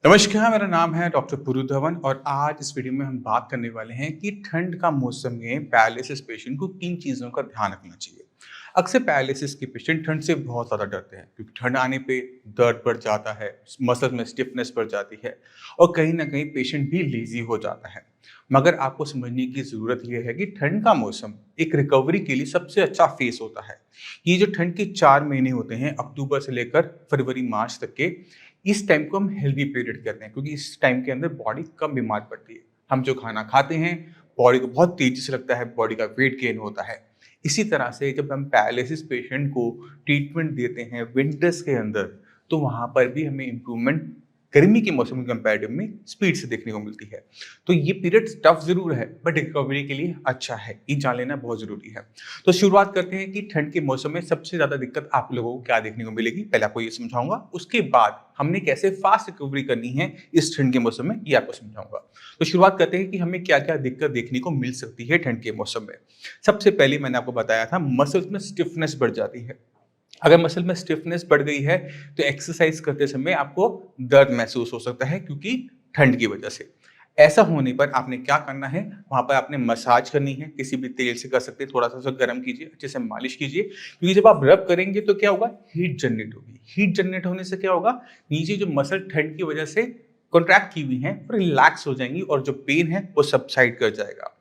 नमस्कार, मेरा नाम है डॉक्टर पुरु धवन और आज इस वीडियो में हम बात करने वाले हैं कि ठंड का मौसम में पैरालिसिस पेशेंट को किन चीज़ों का ध्यान रखना चाहिए। अक्सर पैरालिसिस के पेशेंट ठंड से बहुत ज़्यादा डरते हैं क्योंकि ठंड आने पे दर्द बढ़ जाता है, मसल में स्टिफनेस बढ़ जाती है और कहीं न कहीं पेशेंट भी लेज़ी हो जाता है। मगर आपको समझने की ज़रूरत ये है कि ठंड का मौसम एक रिकवरी के लिए सबसे अच्छा फ़ेज़ होता है। ये जो ठंड के 4 महीने होते हैं, अक्टूबर से लेकर फरवरी-मार्च तक के, इस टाइम को हम हेल्दी पीरियड कहते हैं क्योंकि इस टाइम के अंदर बॉडी कम बीमार पड़ती है। हम जो खाना खाते हैं, बॉडी को बहुत तेज़ी से लगता है, बॉडी का वेट गेन होता है। इसी तरह से जब हम पैरालिसिस पेशेंट को ट्रीटमेंट देते हैं विंटर्स के अंदर, तो वहाँ पर भी हमें इम्प्रूवमेंट गर्मी के मौसम के कंपैरेटिव में स्पीड से देखने को मिलती है। तो ये पीरियड टफ ज़रूर है बट रिकवरी के लिए अच्छा है, ये जान लेना बहुत ज़रूरी है। तो शुरुआत करते हैं कि ठंड के मौसम में सबसे ज़्यादा दिक्कत आप लोगों को क्या देखने को मिलेगी। पहले आपको ये समझाऊंगा, उसके बाद हमने कैसे फास्ट रिकवरी करनी है इस ठंड के मौसम में, ये आपको समझाऊंगा। तो शुरुआत करते हैं कि हमें क्या क्या दिक्कत देखने को मिल सकती है ठंड के मौसम में। सबसे पहले मैंने आपको बताया था, मसल्स में स्टिफनेस बढ़ जाती है। अगर मसल में स्टिफनेस बढ़ गई है तो एक्सरसाइज करते समय आपको दर्द महसूस हो सकता है क्योंकि ठंड की वजह से। ऐसा होने पर आपने क्या करना है, वहाँ पर आपने मसाज करनी है, किसी भी तेल से कर सकते हैं, थोड़ा-सा उसे गर्म कीजिए, अच्छे से मालिश कीजिए क्योंकि जब आप रब करेंगे तो क्या होगा, हीट जनरेट होगी। हीट जनरेट होने से क्या होगा, नीचे जो मसल ठंड की वजह से कॉन्ट्रैक्ट की हुई हैं, वो रिलैक्स हो जाएँगी और जो पेन है वो सबसाइड कर जाएगा।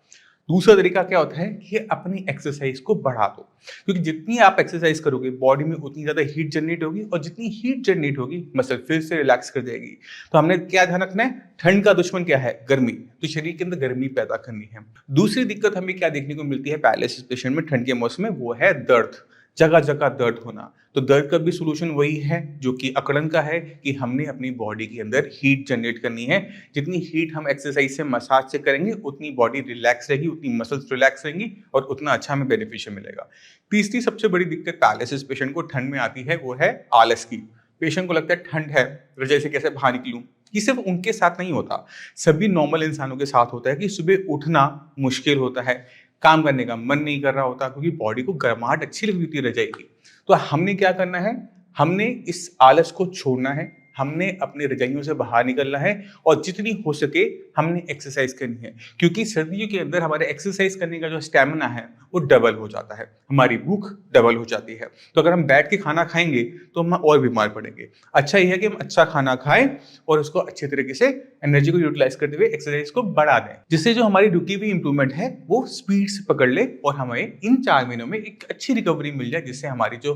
दूसरा तरीका क्या होता है कि अपनी एक्सरसाइज को बढ़ा दो क्योंकि जितनी आप एक्सरसाइज करोगे बॉडी में उतनी ज़्यादा हीट जनरेट होगी और जितनी हीट जनरेट होगी मसल फिर से रिलैक्स कर जाएगी। तो हमने क्या ध्यान रखना है, ठंड का दुश्मन क्या है, गर्मी। तो शरीर के अंदर गर्मी पैदा करनी है। दूसरी दिक्कत हमें क्या देखने को मिलती है पैरालिसिस पेशेंट में ठंड के मौसम में, वो है दर्द। जगह जगह दर्द होना। तो दर्द का भी सोल्यूशन वही है जो कि अकड़न का है कि हमने अपनी बॉडी के अंदर हीट जनरेट करनी है। जितनी हीट हम एक्सरसाइज से, मसाज से करेंगे उतनी बॉडी रिलैक्स रहेगी, उतनी मसल्स रिलैक्स रहेंगी और उतना अच्छा हमें बेनिफिशियल मिलेगा। तीसरी सबसे बड़ी दिक्कत पैरालिसिस पेशेंट को ठंड में आती है, वो है आलस की। पेशेंट को लगता है ठंड है, रजाई से कैसे बाहर निकलूं। ये सिर्फ उनके साथ नहीं होता, सभी नॉर्मल इंसानों के साथ होता है कि सुबह उठना मुश्किल होता है, काम करने का मन नहीं कर रहा होता क्योंकि बॉडी को गर्माहट अच्छी लगी होती है रजाई की। तो हमने क्या करना है, हमने इस आलस को छोड़ना है, हमने अपनी रजाइयों से बाहर निकलना है और जितनी हो सके हमने एक्सरसाइज करनी है क्योंकि सर्दियों के अंदर हमारे एक्सरसाइज करने का जो स्टेमिना है वो डबल हो जाता है, हमारी भूख डबल हो जाती है। तो अगर हम बैठ के खाना खाएंगे तो हम और बीमार पड़ेंगे। अच्छा यह है कि हम अच्छा खाना खाएं और उसको अच्छे तरीके से एनर्जी को यूटिलाइज करते हुए एक्सरसाइज को बढ़ा दें, जिससे जो हमारी रुकी हुई इंप्रूवमेंट है वो स्पीड से पकड़ ले और हमें इन 4 महीनों में एक अच्छी रिकवरी मिल जाए, जिससे हमारी जो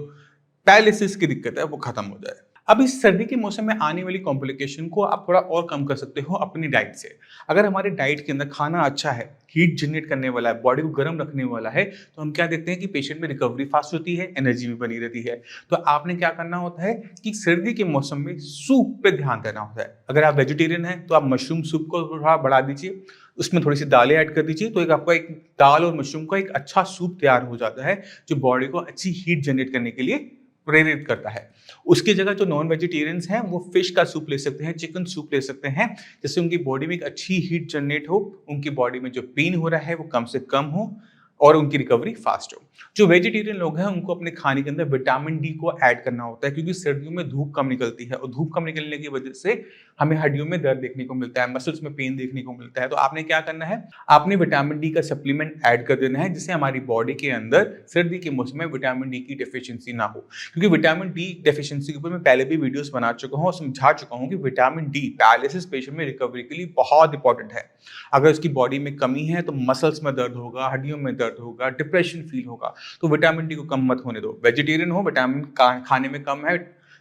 पैरालिसिस की दिक्कत है वो खत्म हो जाए। अब इस सर्दी के मौसम में आने वाली कॉम्प्लिकेशन को आप थोड़ा और कम कर सकते हो अपनी डाइट से। अगर हमारे डाइट के अंदर खाना अच्छा है, हीट जनरेट करने वाला है, बॉडी को गर्म रखने वाला है, तो हम क्या देखते हैं कि पेशेंट में रिकवरी फास्ट होती है, एनर्जी भी बनी रहती है। तो आपने क्या करना होता है कि सर्दी के मौसम में सूप पे ध्यान देना होता है। अगर आप वेजिटेरियन हैं तो आप मशरूम सूप को थोड़ा बढ़ा दीजिए, उसमें थोड़ी सी दालें ऐड कर दीजिए, तो एक आपका एक दाल और मशरूम का एक अच्छा सूप तैयार हो जाता है जो बॉडी को अच्छी हीट जनरेट करने के लिए प्रेरित करता है। उसकी जगह जो नॉन वेजिटेरियंस हैं वो फिश का सूप ले सकते हैं, चिकन सूप ले सकते हैं, जिससे उनकी बॉडी में एक अच्छी हीट जनरेट हो, उनकी बॉडी में जो पेन हो रहा है वो कम से कम हो और उनकी रिकवरी फास्ट हो। जो वेजिटेरियन लोग हैं उनको अपने खाने के अंदर विटामिन डी को ऐड करना होता है क्योंकि सर्दियों में धूप कम निकलती है और धूप कम निकलने की वजह से हमें हड्डियों में दर्द देखने को मिलता है, मसल्स में पेन देखने को मिलता है। तो आपने क्या करना है, आपने विटामिन डी का सप्लीमेंट ऐड कर देना है जिससे हमारी बॉडी के अंदर सर्दी के मौसम में विटामिन डी की डेफिशिएंसी ना हो। क्योंकि विटामिन डी डेफिशिएंसी के ऊपर मैं पहले भी वीडियोस बना चुका हूं और समझा चुका हूं कि विटामिन डी पैरालिसिस पेशेंट में रिकवरी के लिए बहुत इंपॉर्टेंट है। अगर उसकी बॉडी में कमी है तो मसल्स में दर्द होगा, हड्डियों में दर्द होगा, डिप्रेशन फील होगा। तो विटामिन डी को कम मत होने दो। वेजिटेरियन हो, विटामिन खाने में कम है,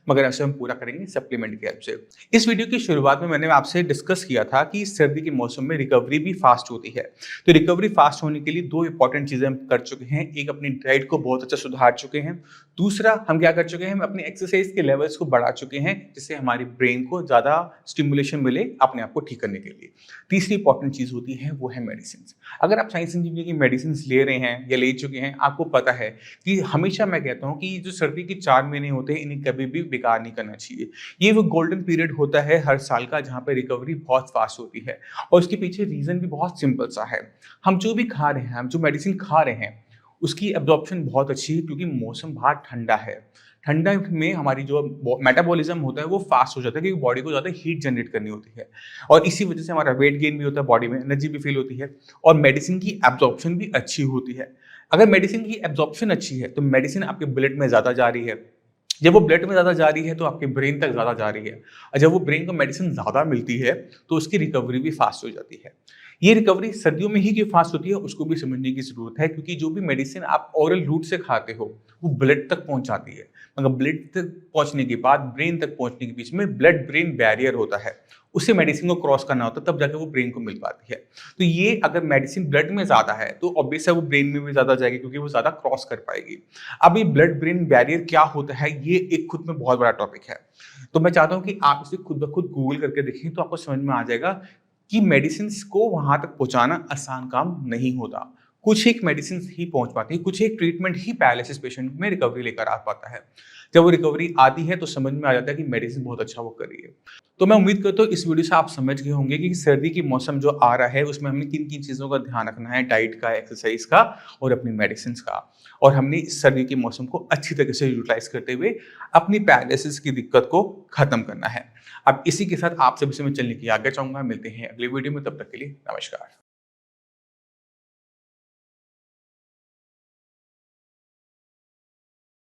मगर ऐसे हम पूरा करेंगे सप्लीमेंट की हेल्प से। इस वीडियो की शुरुआत में मैंने आपसे डिस्कस किया था कि सर्दी के मौसम में रिकवरी भी फास्ट होती है। तो रिकवरी फास्ट होने के लिए 2 इंपॉर्टेंट चीजें हम कर चुके हैं। एक, अपनी डाइट को बहुत अच्छा सुधार चुके हैं। दूसरा, हम क्या कर चुके हैं, हम अपनी एक्सरसाइज के लेवल्स को बढ़ा चुके हैं जिससे हमारी ब्रेन को ज्यादा स्टिमुलेशन मिले अपने आप को ठीक करने के लिए। तीसरी इंपॉर्टेंट चीज होती है वो है मेडिसिन। अगर आप साइंस इंजीनियरिंग की मेडिसिन ले रहे हैं या ले चुके हैं, आपको पता है कि हमेशा मैं कहता हूं कि जो सर्दी के 4 महीने होते हैं इन्हें कभी भी बेकार नहीं करना चाहिए। ये वो गोल्डन पीरियड होता है हर साल का जहाँ पे रिकवरी बहुत फास्ट होती है और उसके पीछे रीजन भी बहुत सिंपल सा है। हम जो भी खा रहे हैं, हम जो मेडिसिन खा रहे हैं उसकी एब्जॉर्प्शन बहुत अच्छी है क्योंकि मौसम बाहर ठंडा है। ठंडा में हमारी जो मेटाबॉलिज्म होता है वो फास्ट हो जाता है क्योंकि बॉडी को ज़्यादा हीट जनरेट करनी होती है और इसी वजह से हमारा वेट गेन भी होता है, बॉडी में एनर्जी भी फील होती है और मेडिसिन की एब्जॉर्प्शन भी अच्छी होती है। अगर मेडिसिन की एब्जॉर्प्शन अच्छी है तो मेडिसिन आपके ब्लड में ज़्यादा जा रही है। जब वो ब्लड में ज़्यादा जा रही है तो आपके ब्रेन तक ज़्यादा जा रही है और जब वो ब्रेन को मेडिसिन ज़्यादा मिलती है तो उसकी रिकवरी भी फास्ट हो जाती है। ये रिकवरी सर्दियों में ही क्यों फास्ट होती है उसको भी समझने की ज़रूरत है क्योंकि जो भी मेडिसिन आप ओरल रूट से खाते हो वो ब्लड तक पहुंच जाती है, मगर ब्लड तक पहुंचने के बाद ब्रेन तक पहुंचने के बीच में ब्लड ब्रेन बैरियर होता है, उसे मेडिसिन को क्रॉस करना होता है तब जाके वो ब्रेन को मिल पाती है। तो ये अगर मेडिसिन ब्लड में ज़्यादा है तो ऑब्वियस है वो ब्रेन में भी ज़्यादा जाएगी क्योंकि वो ज़्यादा क्रॉस कर पाएगी। अब ये ब्लड ब्रेन बैरियर क्या होता है ये एक खुद में बहुत बड़ा टॉपिक है। तो मैं चाहता हूँ कि आप इसे खुद ब खुद गूगल करके देखें तो आपको समझ में आ जाएगा कि मेडिसिन को वहाँ तक पहुँचाना आसान काम नहीं होता। कुछ एक मेडिसिन ही पहुँच पाती है, कुछ एक ट्रीटमेंट ही पैरालिसिस पेशेंट में रिकवरी लेकर आ पाता है। जब वो रिकवरी आती है तो समझ में आ जाता है कि मेडिसिन बहुत अच्छा वो कर रही है। तो मैं उम्मीद करता हूँ इस वीडियो से आप समझ गए होंगे कि सर्दी की मौसम जो आ रहा है उसमें हमें किन-किन चीज़ों का ध्यान रखना है, डाइट का, एक्सरसाइज का और अपनी मेडिसिन्स का। और हमने इस सर्दी के मौसम को अच्छी तरीके से यूटिलाइज़ करते हुए अपनी पैरालिसिस की दिक्कत को खत्म करना है। अब इसी के साथ आप सभी से मैं चलने की आज्ञा चाहूँगा। मिलते हैं अगली वीडियो में, तब तक के लिए नमस्कार।